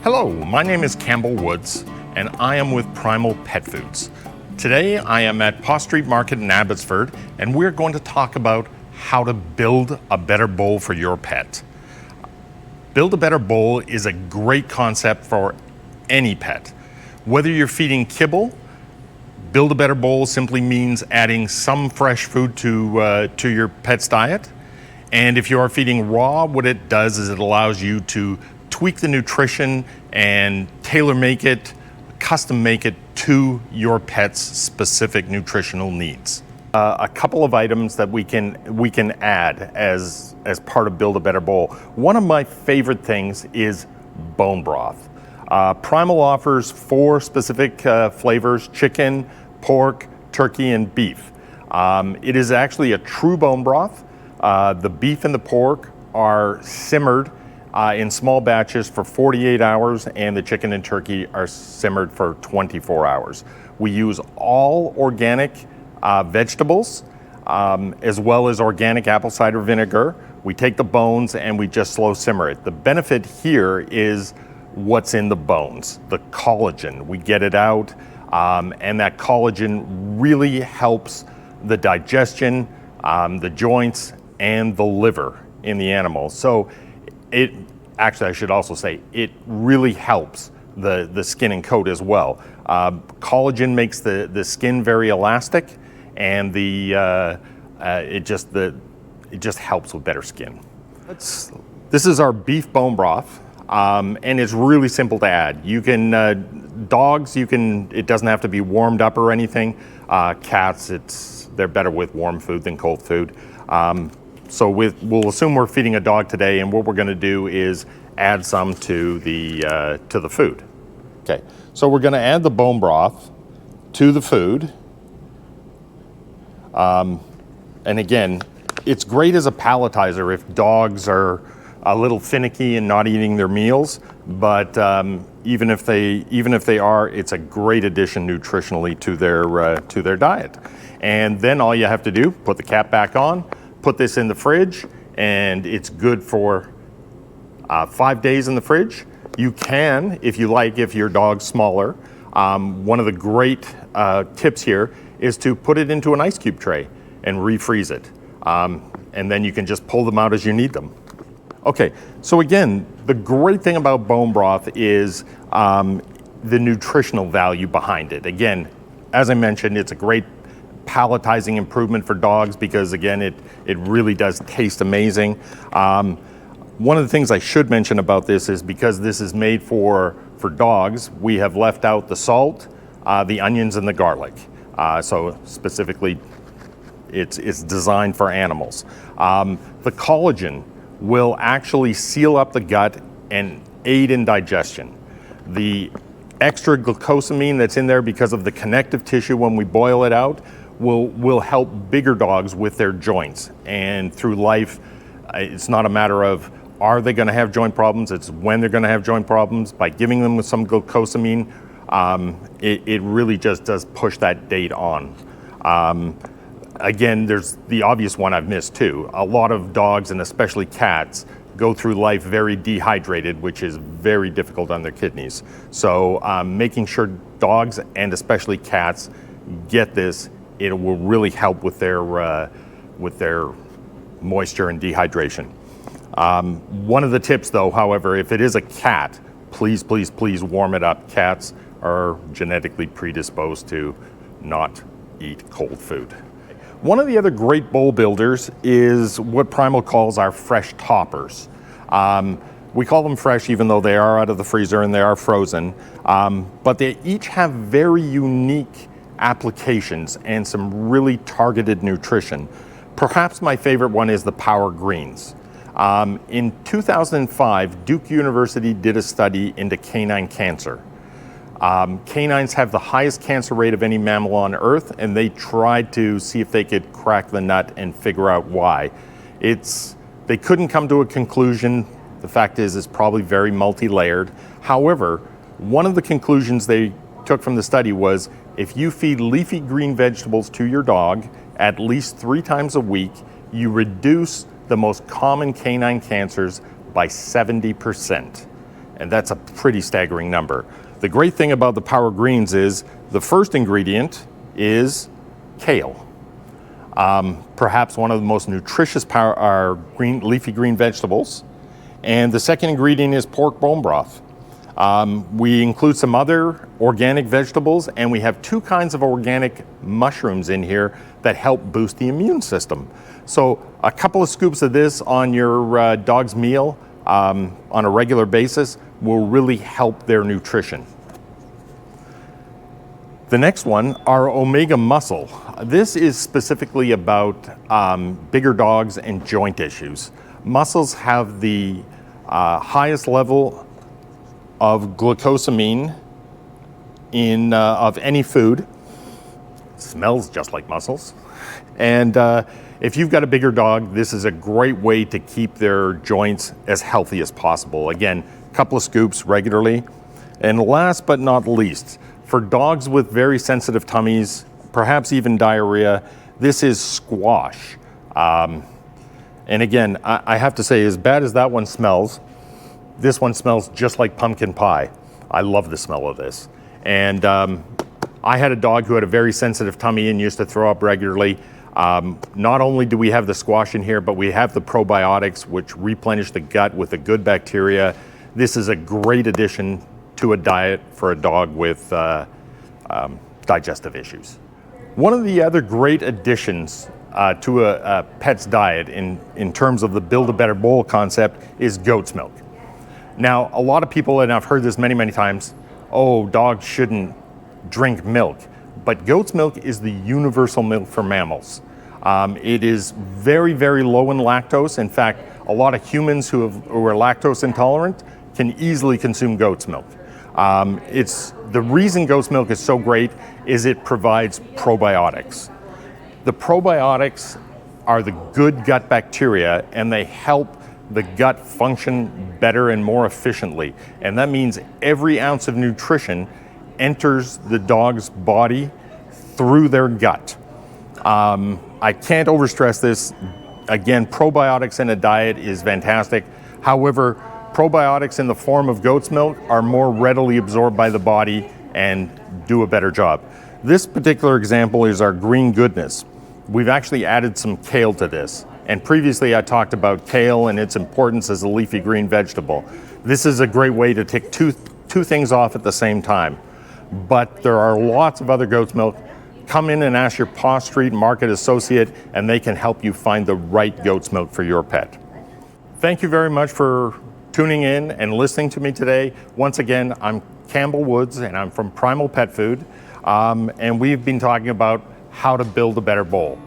Hello, my name is Campbell Woods, and I am with Primal Pet Foods. Today I am at Paw Street Market in Abbotsford, and we're going to talk about how to build a better bowl for your pet. Build a better bowl is a great concept for any pet. Whether you're feeding kibble, build a better bowl simply means adding some fresh food to your pet's diet. And if you are feeding raw, what it does is it allows you to tweak the nutrition and tailor make it, custom make it to your pet's specific nutritional needs. A couple of items that we can add as part of Build a Better Bowl. One of my favorite things is bone broth. Primal offers 4 specific flavors: chicken, pork, turkey, and beef. It is actually a true bone broth. The beef and the pork are simmered in small batches for 48 hours, and the chicken and turkey are simmered for 24 hours. We use all organic vegetables, as well as organic apple cider vinegar. We take the bones and we just slow simmer it. The benefit here is what's in the bones, the collagen. We get it out, and that collagen really helps the digestion, the joints, and the liver in the animal. So I should also say, it really helps the skin and coat as well. Collagen makes the skin very elastic, and it just helps with better skin. This is our beef bone broth, and it's really simple to add. You can, dogs, it doesn't have to be warmed up or anything. Cats, they're better with warm food than cold food. So we'll assume we're feeding a dog today, and what we're going to do is add some to the food. Okay, so we're going to add the bone broth to the food. And again, it's great as a palletizer if dogs are a little finicky and not eating their meals. But even if they are, it's a great addition nutritionally to their diet. And then all you have to do, put the cap back on, put this in the fridge, and it's good for 5 days in the fridge. You can, if you like, if your dog's smaller. One of the great tips here is to put it into an ice cube tray and refreeze it. And then you can just pull them out as you need them. Okay, so again, the great thing about bone broth is the nutritional value behind it. Again, as I mentioned, it's a great palletizing improvement for dogs because, again, it really does taste amazing. One of the things I should mention about this is because this is made for dogs, we have left out the salt, the onions, and the garlic. So specifically, it's designed for animals. The collagen will actually seal up the gut and aid in digestion. The extra glucosamine that's in there because of the connective tissue when we boil it out will help bigger dogs with their joints. And through life, it's not a matter of are they going to have joint problems, it's when they're going to have joint problems. By giving them with some glucosamine, it really just does push that date on. Again, there's the obvious one I've missed too. A lot of dogs, and especially cats, go through life very dehydrated, which is very difficult on their kidneys. So making sure dogs, and especially cats, get this, it will really help with their moisture and dehydration. One of the tips though, however, if it is a cat, please warm it up. Cats are genetically predisposed to not eat cold food. One of the other great bowl builders is what Primal calls our fresh toppers. We call them fresh even though they are out of the freezer and they are frozen, but they each have very unique applications and some really targeted nutrition. Perhaps my favorite one is the Power Greens. In 2005, Duke University did a study into canine cancer. Canines have the highest cancer rate of any mammal on Earth, and they tried to see if they could crack the nut and figure out why. They couldn't come to a conclusion. The fact is, it's probably very multi-layered. However, one of the conclusions they took from the study was if you feed leafy green vegetables to your dog at least 3 times a week, you reduce the most common canine cancers by 70%. and that's a pretty staggering number. The great thing about the Power Greens is the first ingredient is kale. Perhaps one of the most nutritious leafy green vegetables. And the second ingredient is pork bone broth. We include some other organic vegetables, and we have 2 kinds of organic mushrooms in here that help boost the immune system. So a couple of scoops of this on your dog's meal on a regular basis will really help their nutrition. The next one, our Omega Muscle. This is specifically about bigger dogs and joint issues. Mussels have the highest level of glucosamine of any food. Smells just like mussels. And if you've got a bigger dog, this is a great way to keep their joints as healthy as possible. Again, a couple of scoops regularly. And last but not least, for dogs with very sensitive tummies, perhaps even diarrhea, this is squash. And again, I have to say, as bad as that one smells, this one smells just like pumpkin pie. I love the smell of this. And I had a dog who had a very sensitive tummy and used to throw up regularly. Not only do we have the squash in here, but we have the probiotics, which replenish the gut with the good bacteria. This is a great addition to a diet for a dog with digestive issues. One of the other great additions to a pet's diet in terms of the Build a Better Bowl concept is goat's milk. Now, a lot of people, and I've heard this many, many times, oh, dogs shouldn't drink milk. But goat's milk is the universal milk for mammals. It is very, very low in lactose. In fact, a lot of humans who are lactose intolerant can easily consume goat's milk. The reason goat's milk is so great is it provides probiotics. The probiotics are the good gut bacteria, and they help the gut function better and more efficiently. And that means every ounce of nutrition enters the dog's body through their gut. I can't overstress this. Again, probiotics in a diet is fantastic. However, probiotics in the form of goat's milk are more readily absorbed by the body and do a better job. This particular example is our Green Goodness. We've actually added some kale to this. And previously I talked about kale and its importance as a leafy green vegetable. This is a great way to take two things off at the same time. But there are lots of other goat's milk. Come in and ask your Paw Street Market associate, and they can help you find the right goat's milk for your pet. Thank you very much for tuning in and listening to me today. Once again, I'm Campbell Woods, and I'm from Primal Pet Food, and we've been talking about how to build a better bowl.